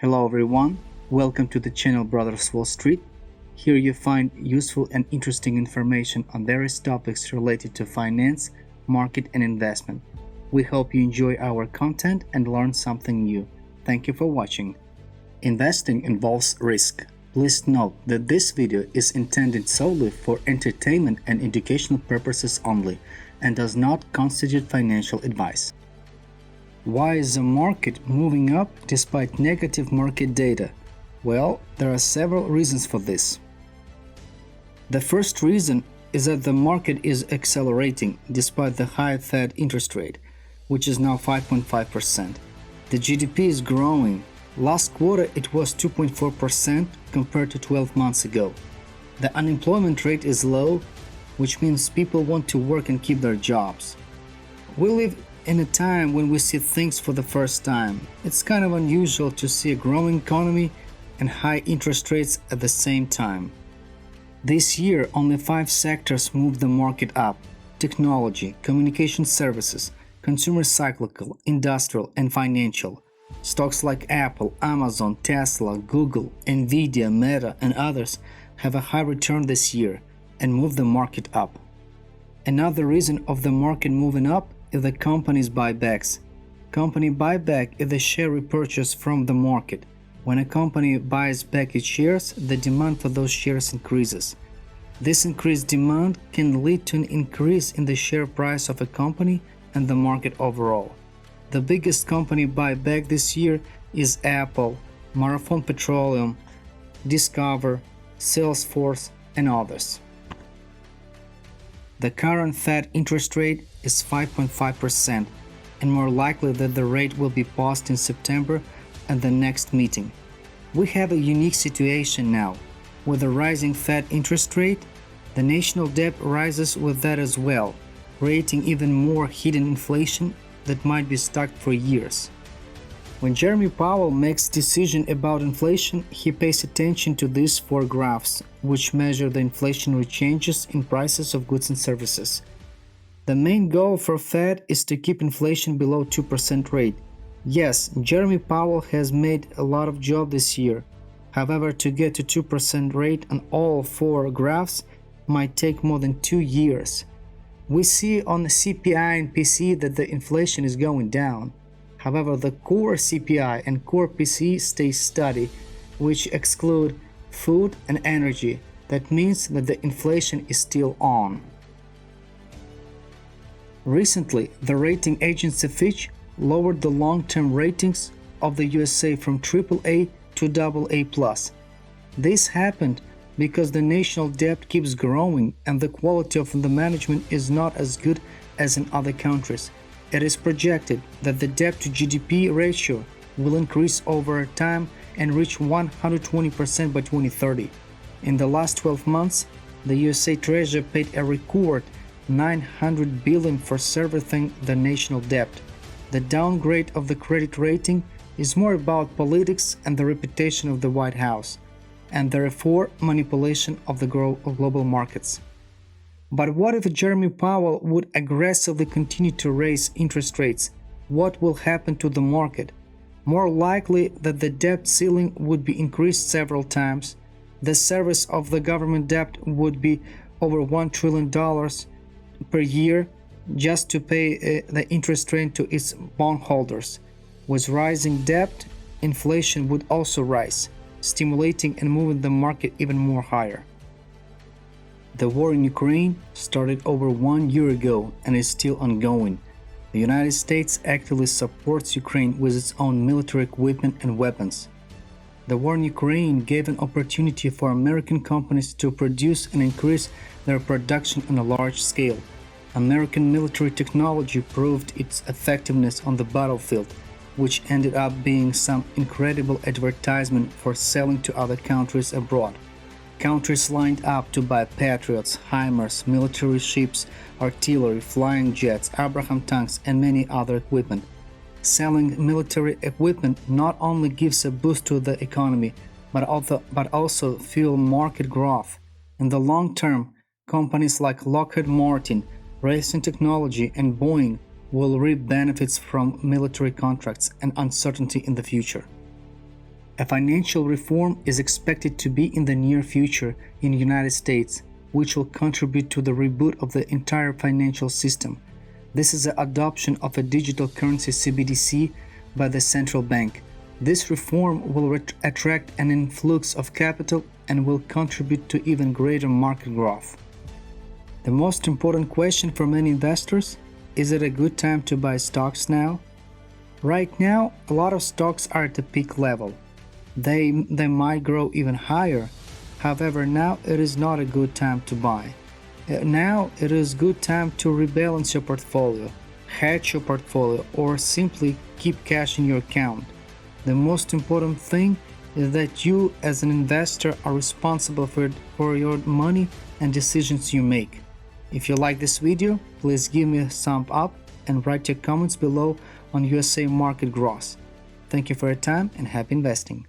Hello everyone, welcome to the channel Brothers Wall Street. Here you find useful and interesting information on various topics related to finance, market and investment. We hope you enjoy our content and learn something new. Thank you for watching. Investing involves risk. Please note that this video is intended solely for entertainment and educational purposes only and does not constitute financial advice. Why is the market moving up despite negative market data? Well, there are several reasons for this. The first reason is that the market is accelerating despite the high Fed interest rate, which is now 5.5%. The GDP is growing. Last quarter it was 2.4% compared to 12 months ago. The unemployment rate is low, which means people want to work and keep their jobs. We live in a time when we see things for the first time. It's kind of unusual to see a growing economy and high interest rates at the same time. This year, only 5 sectors moved the market up: technology, communication services, consumer cyclical, industrial, and financial. Stocks like Apple, Amazon, Tesla, Google, Nvidia, Meta, and others have a high return this year and move the market up. Another reason of the market moving up is the company's buybacks. Company buyback is the share repurchase from the market. When a company buys back its shares, the demand for those shares increases. This increased demand can lead to an increase in the share price of a company and the market overall. The biggest company buyback this year is Apple, Marathon Petroleum, Discover, Salesforce, and others. The current Fed interest rate is 5.5%, and more likely that the rate will be paused in September at the next meeting. We have a unique situation now. With a rising Fed interest rate, the national debt rises with that as well, creating even more hidden inflation that might be stuck for years. When Jeremy Powell makes a decision about inflation, he pays attention to these 4 graphs, which measure the inflationary changes in prices of goods and services. The main goal for Fed is to keep inflation below 2% rate. Yes, Jeremy Powell has made a lot of job this year. However, to get to 2% rate on all 4 graphs might take more than 2 years. We see on the CPI and PCE that the inflation is going down. However, the core CPI and core PCE stay steady, which exclude food and energy. That means that the inflation is still on. Recently, the rating agency Fitch lowered the long-term ratings of the USA from AAA to AA+. This happened because the national debt keeps growing and the quality of the management is not as good as in other countries. It is projected that the debt to GDP ratio will increase over time and reach 120% by 2030. In the last 12 months, the USA Treasury paid a record $900 billion for servicing the national debt. The downgrade of the credit rating is more about politics and the reputation of the White House, and therefore manipulation of the global markets. But what if Jeremy Powell would aggressively continue to raise interest rates? What will happen to the market? More likely that the debt ceiling would be increased several times. The service of the government debt would be over $1 trillion per year just to pay the interest rate to its bondholders. With rising debt, inflation would also rise, stimulating and moving the market even more higher. The war in Ukraine started over 1 year ago and is still ongoing. The United States actively supports Ukraine with its own military equipment and weapons. The war in Ukraine gave an opportunity for American companies to produce and increase their production on a large scale. American military technology proved its effectiveness on the battlefield, which ended up being some incredible advertisement for selling to other countries abroad. Countries lined up to buy Patriots, HIMARS, military ships, artillery, flying jets, Abraham tanks, and many other equipment. Selling military equipment not only gives a boost to the economy, but also fuel market growth. In the long term, companies like Lockheed Martin, Raytheon Technology, and Boeing will reap benefits from military contracts and uncertainty in the future. A financial reform is expected to be in the near future in the United States, which will contribute to the reboot of the entire financial system. This is the adoption of a digital currency CBDC by the central bank. This reform will attract an influx of capital and will contribute to even greater market growth. The most important question for many investors: is it a good time to buy stocks now? Right now, a lot of stocks are at the peak level. They might grow even higher. However, now it is not a good time to buy. Now it is good time to rebalance your portfolio, hedge your portfolio, or simply keep cash in your account. The most important thing is that you as an investor are responsible for your money and decisions you make. If you like this video, please give me a thumb up and write your comments below on USA market growth. Thank you for your time and happy investing.